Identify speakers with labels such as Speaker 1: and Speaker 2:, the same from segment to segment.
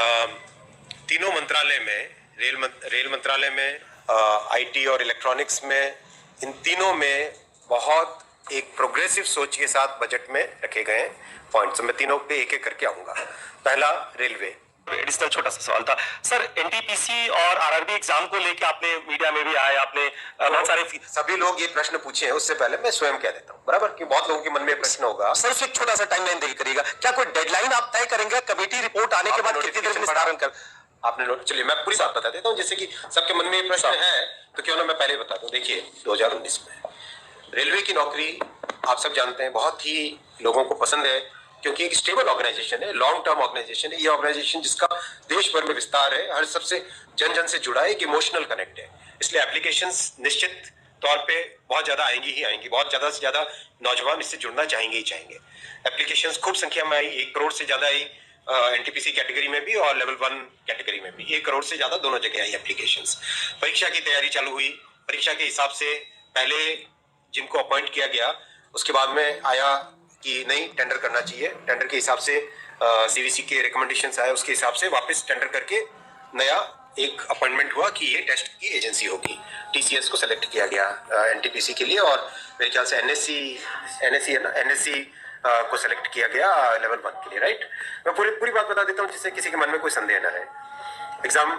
Speaker 1: तीनों मंत्रालय में, रेल मंत्रालय में, आईटी और इलेक्ट्रॉनिक्स में, इन तीनों में बहुत एक प्रोग्रेसिव सोच के साथ बजट में रखे गए पॉइंट्स। मैं तीनों पे एक एक करके आऊंगा। पहला, रेलवे।
Speaker 2: एडिशनल छोटा सा सवाल था सर, एनटीपीसी और आरआरबी एग्जाम को लेके आपने मीडिया में भी आए, आपने बहुत सारे
Speaker 1: सभी लोग ये प्रश्न पूछे हैं, उससे पहले मैं स्वयं कह देता हूँ, बराबर, कि बहुत लोगों के मन में प्रश्न होगा।
Speaker 2: सर उसको एक छोटा सा टाइमलाइन देकर करिएगा, क्या कोई डेडलाइन आप तय करेंगे? कमेटी रिपोर्ट आने के बाद कितनी देर में निस्तारण कर?
Speaker 1: आपने नोट, चलिए मैं पूरी बात बता देता हूँ, जिससे कि सबके मन में ये प्रश्न है तो क्यों ना मैं पहले बता दूं। देखिए, 2019 में रेलवे की नौकरी आप सब जानते हैं बहुत ही लोगों को पसंद है, क्योंकि एक स्टेबल ऑर्गेनाइजेशन है, लॉन्ग टर्म ऑर्गेनाइजेशन है। ये ऑर्गेनाइजेशन जिसका देश भर में विस्तार है, हर सबसे जन जन से जुड़ा है, एक इमोशनल कनेक्ट है। इसलिए एप्लीकेशंस निश्चित तौर पे बहुत ज्यादा आएंगी ही आएंगी, बहुत ज्यादा से ज्यादा नौजवान इससे जुड़ना चाहेंगे ही चाहेंगे। एप्लीकेशंस खूब संख्या में आई, 1 करोड़ से ज्यादा आई एनटीपीसी कैटेगरी में भी और लेवल 1 कैटेगरी में भी 1 करोड़ से ज्यादा दोनों जगह आई एप्लीकेशंस। परीक्षा की तैयारी चालू हुई। परीक्षा के हिसाब से पहले जिनको अपॉइंट किया गया, उसके बाद में आया कि नहीं, टेंडर करना चाहिए। टेंडर के हिसाब से सीवीसी के रिकमेंडेशंस आए, उसके हिसाब से वापस टेंडर करके नया एक अपॉइंटमेंट हुआ कि ये टेस्ट की एजेंसी होगी। टीसीएस को सेलेक्ट किया गया एनटीपीसी के लिए, और मेरे ख्याल से एनएससी है ना, एनएससी को सेलेक्ट किया गया लेवल 1 के लिए, राइट। मैं पूरी बात बता देता हूँ जिससे किसी के मन में कोई संदेह न रहे। एग्जाम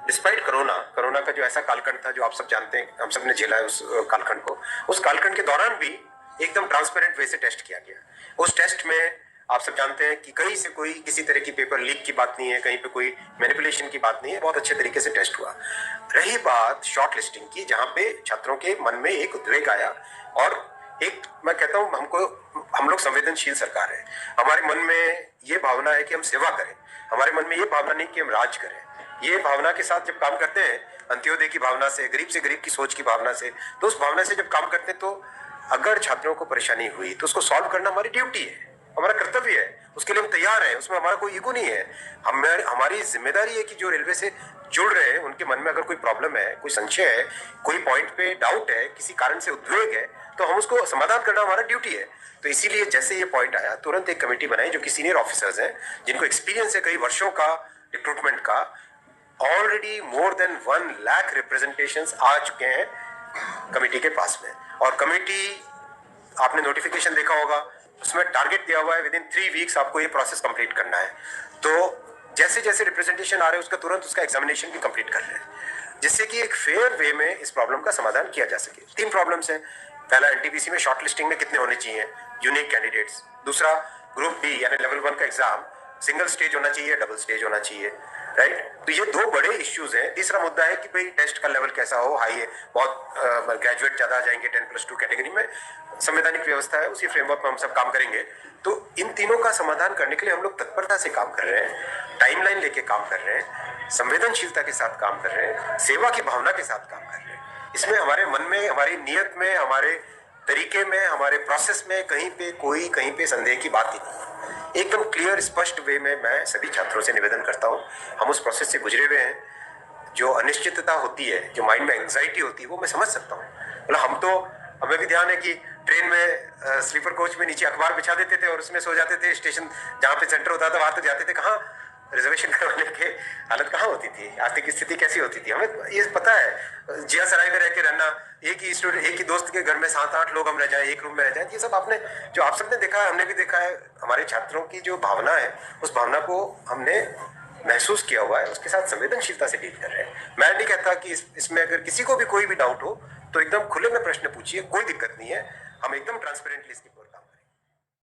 Speaker 1: डिस्पाइट कोरोना का जो ऐसा कालखंड था, जो आप सब जानते हैं, हम सब ने झेला है उस कालखंड को। उस कालखंड के दौरान भी एकदम ट्रांसपेरेंट वे से टेस्ट किया गया। उस टेस्ट में आप सब जानते हैं कि कहीं से कोई किसी तरह की पेपर लीक की बात नहीं है, कहीं पे कोई मैनिपुलेशन की बात नहीं है, बहुत अच्छे तरीके से टेस्ट हुआ। रही बात शॉर्ट लिस्टिंग की, जहां पे छात्रों के मन में एक उद्वेग आया, और एक, मैं कहता हूं, हम लोग संवेदनशील सरकार है। हमारे मन में ये भावना है कि हम सेवा करें, हमारे मन में ये भावना नहीं कि हम राज करें। ये भावना के साथ जब काम करते हैं, अंत्योदय की भावना से, गरीब से गरीब की सोच की भावना से, तो उस भावना से जब काम करते हैं, तो अगर छात्रों को परेशानी हुई तो उसको सॉल्व करना हमारी ड्यूटी है, हमारा कर्तव्य है, उसके लिए हम तैयार हैं, उसमें हमारा कोई ईगो नहीं है। हमारी जिम्मेदारी है कि जो रेलवे से जुड़ रहे हैं उनके मन में अगर कोई प्रॉब्लम है, कोई संशय है, कोई पॉइंट पे डाउट है, किसी कारण से उद्वेग है, तो हम उसको समाधान करना हमारा ड्यूटी है। तो इसीलिए जैसे ये पॉइंट आया, तुरंत एक कमेटी बनाई जो कि सीनियर ऑफिसर्स हैं, जिनको एक्सपीरियंस है कई वर्षों का रिक्रूटमेंट का। Already more than 1 lakh representations आ चुके हैं कमेटी के पास में, और कमेटी, आपने नोटिफिकेशन देखा होगा, उसमें टारगेट दिया हुआ है विद इन 3 वीक्स आपको ये प्रोसेस कंप्लीट करना है। तो जैसे जैसे रिप्रेजेंटेशन आ रहे हैं, उसका तुरंत उसका एग्जामिनेशन भी कंप्लीट कर रहे हैं, जिससे कि एक फेयर वे में इस प्रॉब्लम का समाधान किया जा सके। 3 प्रॉब्लम्स हैं। पहला, एनटीपीसी में शॉर्ट लिस्टिंग में कितने होने चाहिए यूनिक कैंडिडेट्स। दूसरा, ग्रुप बी यानी लेवल 1 का एग्जाम सिंगल स्टेज होना चाहिए, डबल स्टेज होना चाहिए, राइट। तो ये 2 बड़े इश्यूज हैं। तीसरा मुद्दा है कि भाई टेस्ट का लेवल कैसा हो, हाई है, बहुत ग्रेजुएट ज्यादा आ जाएंगे 10+2 कैटेगरी में, संवैधानिक व्यवस्था है, उसी फ्रेमवर्क में हम सब काम करेंगे। तो इन तीनों का समाधान करने के लिए हम लोग तत्परता से काम कर रहे हैं, टाइमलाइन लेके काम कर रहे हैं, संवेदनशीलता के साथ काम कर रहे हैं, सेवा की भावना के साथ काम कर रहे हैं। इसमें हमारे मन में, हमारी नियत में, हमारे तरीके में, हमारे प्रोसेस में कहीं पे संदेह की बात ही नहीं। एकदम क्लियर स्पष्ट वे में मैं सभी छात्रों से निवेदन करता हूँ, हम उस प्रोसेस से गुजरे हुए हैं। जो अनिश्चितता होती है, जो माइंड में एंग्जाइटी होती है, वो मैं समझ सकता हूँ। मतलब हमें भी ध्यान है कि ट्रेन में स्लीपर कोच में नीचे अखबार बिछा देते थे और उसमें सो जाते थे। स्टेशन जहाँ पे सेंटर होता था वहां तक जाते थे, कहाँ रिजर्वेशन करवाने के हालत कहाँ होती थी, आर्थिक स्थिति कैसी होती थी, हमें ये पता है। जिया सराय में रह के रहना, एक ही दोस्त के घर में 7-8 लोग हम रह जाए, एक रूम में रह जाए, ये सब आप सबने देखा है, हमने भी देखा है। हमारे छात्रों की जो भावना है, उस भावना को हमने महसूस किया हुआ है, उसके साथ संवेदनशीलता से डील कर रहे हैं। मैं नहीं कहता कि इसमें अगर किसी को भी कोई भी डाउट हो तो एकदम खुले में प्रश्न पूछिए, कोई दिक्कत नहीं है, हम एकदम ट्रांसपेरेंटली इसके ऊपर काम करें।